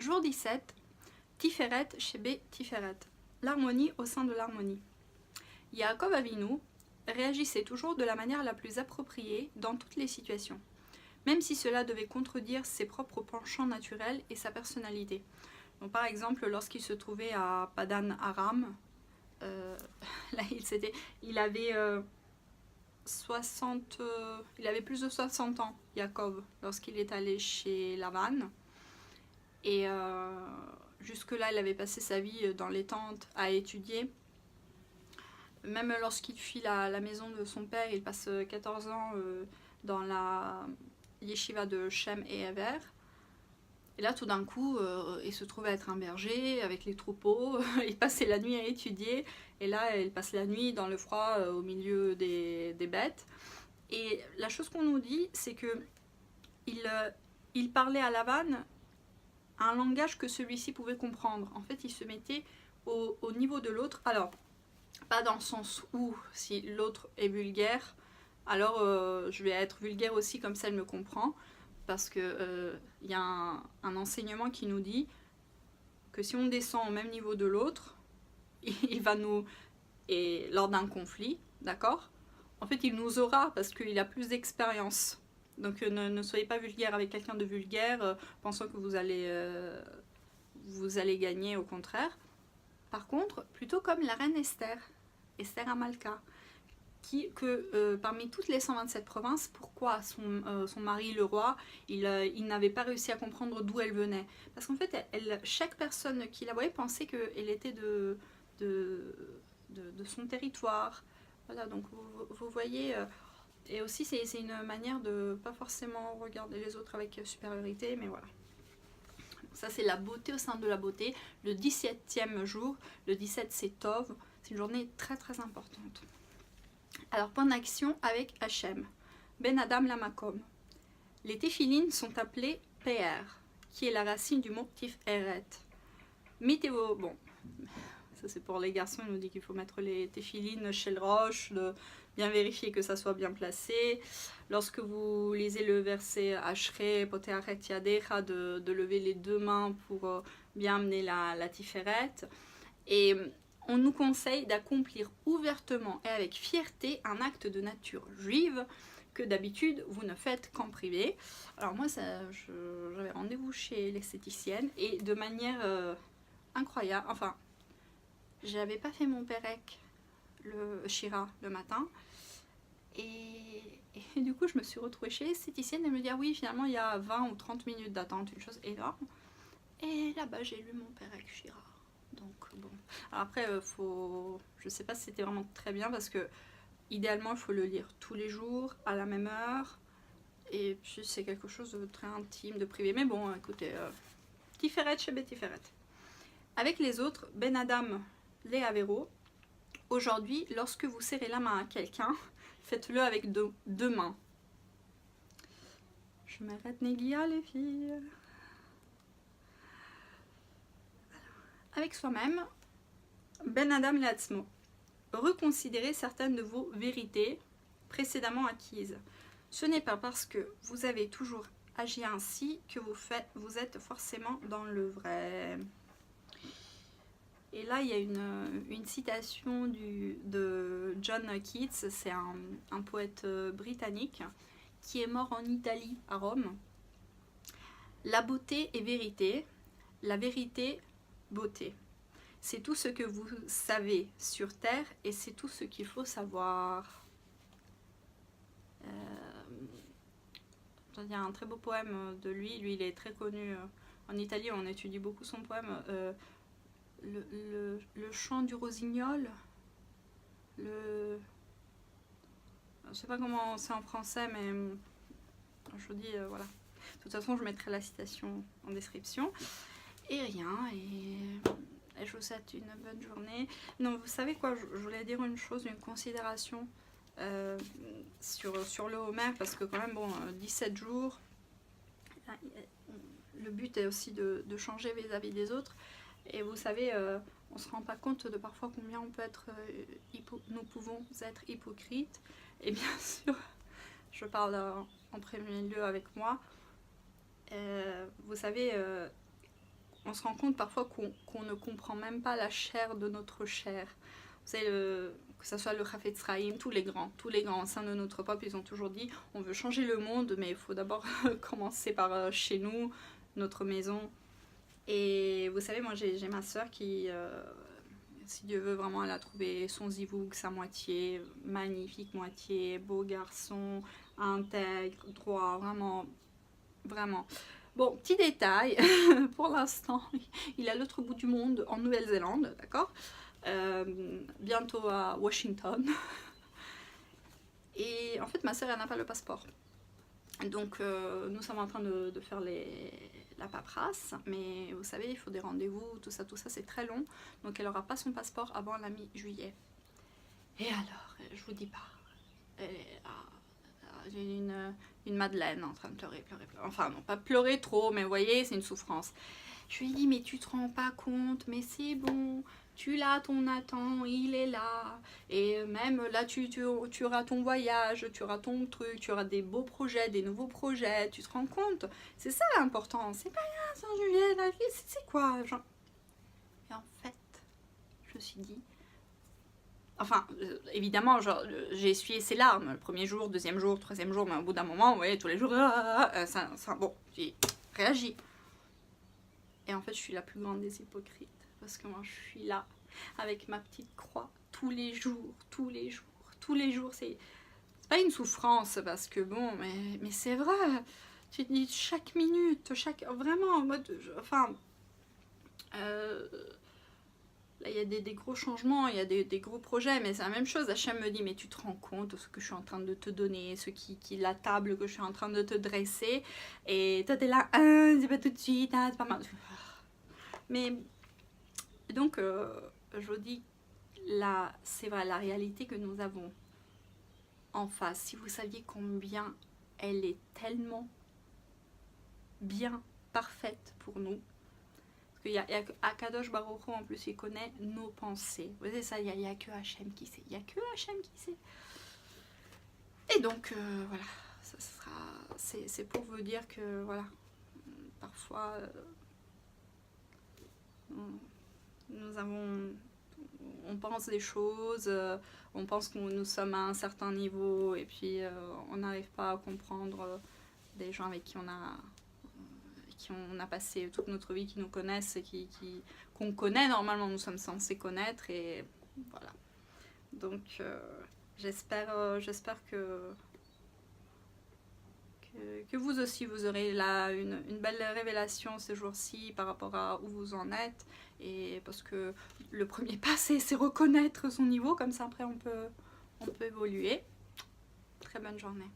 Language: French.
Jour 17, Tiferet Shebe Tiferet, l'harmonie au sein de l'harmonie. Yaakov Avinu réagissait toujours de la manière la plus appropriée dans toutes les situations, même si cela devait contredire ses propres penchants naturels et sa personnalité. Donc, par exemple, lorsqu'il se trouvait à Padan Aram, là il avait il avait plus de 60 ans, Yaakov, lorsqu'il est allé chez Lavan. Et jusque-là, il avait passé sa vie dans les tentes à étudier. Même lorsqu'il fuit la maison de son père, il passe 14 ans dans la yeshiva de Shem et Ever. Et là, tout d'un coup, il se trouve à être un berger avec les troupeaux. Il passait la nuit à étudier. Et là, il passe la nuit dans le froid au milieu des bêtes. Et la chose qu'on nous dit, c'est que il parlait à Lavan un langage que celui-ci pouvait comprendre. En fait, il se mettait au niveau de l'autre. Alors, pas dans le sens où, si l'autre est vulgaire, alors je vais être vulgaire aussi, comme ça elle me comprend. Parce que y a un enseignement qui nous dit que si on descend au même niveau de l'autre, il va nous... Et lors d'un conflit, d'accord? En fait, il nous aura parce qu'il a plus d'expérience. Donc ne soyez pas vulgaire avec quelqu'un de vulgaire, pensant que vous allez gagner, au contraire. Par contre, plutôt comme la reine Esther Amalka, parmi toutes les 127 provinces, pourquoi son mari, le roi, il n'avait pas réussi à comprendre d'où elle venait? Parce qu'en fait, chaque personne qui la voyait pensait qu'elle était de son territoire. Voilà, donc vous voyez... Et aussi, c'est une manière de pas forcément regarder les autres avec supériorité, mais voilà. Ça, c'est la beauté au sein de la beauté. Le 17e jour, le 17, c'est Tov. C'est une journée très très importante. Alors, point d'action avec Hachem. Ben Adam Lamakom. Les téphilines sont appelées PR, qui est la racine du mot Tiferet. Mettez-vous... Bon, ça c'est pour les garçons, il nous dit qu'il faut mettre les téphilines chez le roche, de bien vérifier que ça soit bien placé. Lorsque vous lisez le verset Ashrei Poteachet Yadecha, de lever les deux mains pour bien amener la Tiferet. Et on nous conseille d'accomplir ouvertement et avec fierté un acte de nature juive que d'habitude vous ne faites qu'en privé. Alors moi, j'avais rendez-vous chez l'esthéticienne et de manière incroyable, enfin, j'avais pas fait mon pérec, le Shira, le matin. Et du coup, je me suis retrouvée chez l'esthéticienne et elle me dit ah oui, finalement, il y a 20 ou 30 minutes d'attente, une chose énorme. Et là-bas, j'ai lu mon pérec Shira. Donc bon. Alors après, je sais pas si c'était vraiment très bien parce que idéalement, il faut le lire tous les jours, à la même heure. Et puis, c'est quelque chose de très intime, de privé. Mais bon, écoutez, Tiferet chez Tiferet. Avec les autres, Ben Adam, les Avero. Aujourd'hui, lorsque vous serrez la main à quelqu'un, faites-le avec deux mains. Je m'arrête Négia, les filles. Avec soi-même, Ben Adam Latzmo. Reconsidérez certaines de vos vérités précédemment acquises. Ce n'est pas parce que vous avez toujours agi ainsi que vous êtes forcément dans le vrai. Et là, il y a une citation de John Keats, c'est un poète britannique qui est mort en Italie, à Rome. La beauté est vérité, la vérité, beauté. C'est tout ce que vous savez sur Terre et c'est tout ce qu'il faut savoir. Il y a un très beau poème de lui. Lui, il est très connu en Italie. On étudie beaucoup son poème. Le chant du rossignol. Je ne sais pas comment c'est en français, mais je vous dis, voilà. De toute façon, je mettrai la citation en description. Et rien, et je vous souhaite une bonne journée. Non, vous savez quoi, je voulais dire une chose, une considération sur le Homer, parce que quand même, bon, 17 jours, le but est aussi de changer vis-à-vis des autres. Et vous savez, on ne se rend pas compte de parfois combien on peut être, nous pouvons être hypocrites. Et bien sûr, je parle en premier lieu avec moi. Vous savez, on se rend compte parfois qu'on ne comprend même pas la chair de notre chair. Vous savez, que ce soit le Chafetz Chaim, tous les grands au sein de notre peuple, ils ont toujours dit on veut changer le monde, mais il faut d'abord commencer par chez nous, notre maison. Et vous savez, moi j'ai ma soeur qui, si Dieu veut vraiment, elle a trouvé son zivouk, sa moitié, magnifique moitié, beau garçon, intègre, droit, vraiment, vraiment. Bon, petit détail, pour l'instant, il est à l'autre bout du monde, en Nouvelle-Zélande, d'accord, bientôt à Washington. Et en fait, ma soeur, elle n'a pas le passeport. Donc, nous sommes en train de faire la paperasse, mais vous savez, il faut des rendez-vous, tout ça, c'est très long. Donc, elle n'aura pas son passeport avant la mi-juillet. Et alors, je vous dis pas, j'ai une Madeleine en train de pleurer. Enfin, non, pas pleurer trop, mais vous voyez, c'est une souffrance. Je lui dis, mais tu te rends pas compte, mais c'est bon, tu l'as, ton Nathan, il est là. Et même là, tu auras ton voyage, tu auras ton truc, tu auras des beaux projets, des nouveaux projets, tu te rends compte. C'est ça l'important, c'est pas rien, Saint-Juillet, la vie, c'est quoi genre... Et en fait, je me suis dit... Enfin, évidemment, j'ai essuyé ses larmes le premier jour, deuxième jour, troisième jour, mais au bout d'un moment, vous voyez, tous les jours, bon, j'ai réagi. Et en fait, je suis la plus grande des hypocrites. Parce que moi, je suis là, avec ma petite croix, tous les jours. C'est pas une souffrance, parce que bon, mais c'est vrai. Tu te dis chaque minute, vraiment, en mode... Enfin... Là, il y a des gros changements, il y a des gros projets, mais c'est la même chose. Hachem me dit, mais tu te rends compte de ce que je suis en train de te donner, la table que je suis en train de te dresser, et toi t'es là, c'est pas tout de suite, c'est pas mal. Mais donc, je vous dis, là, c'est vrai, la réalité que nous avons en face, si vous saviez combien elle est tellement bien, parfaite pour nous. Il y a Akadosh Baruch Hu, en plus, il connaît nos pensées. Vous savez ça, il n'y a que Hachem qui sait. Et donc, voilà, c'est pour vous dire que, voilà, parfois, on pense des choses, on pense que nous sommes à un certain niveau, et puis on n'arrive pas à comprendre des gens avec qui on a passé toute notre vie, qui nous connaissent, qu'on connaît normalement, nous sommes censés connaître, et voilà. Donc j'espère que vous aussi vous aurez là une belle révélation ces jours-ci par rapport à où vous en êtes, et parce que le premier pas c'est reconnaître son niveau, comme ça après on peut évoluer. Très bonne journée.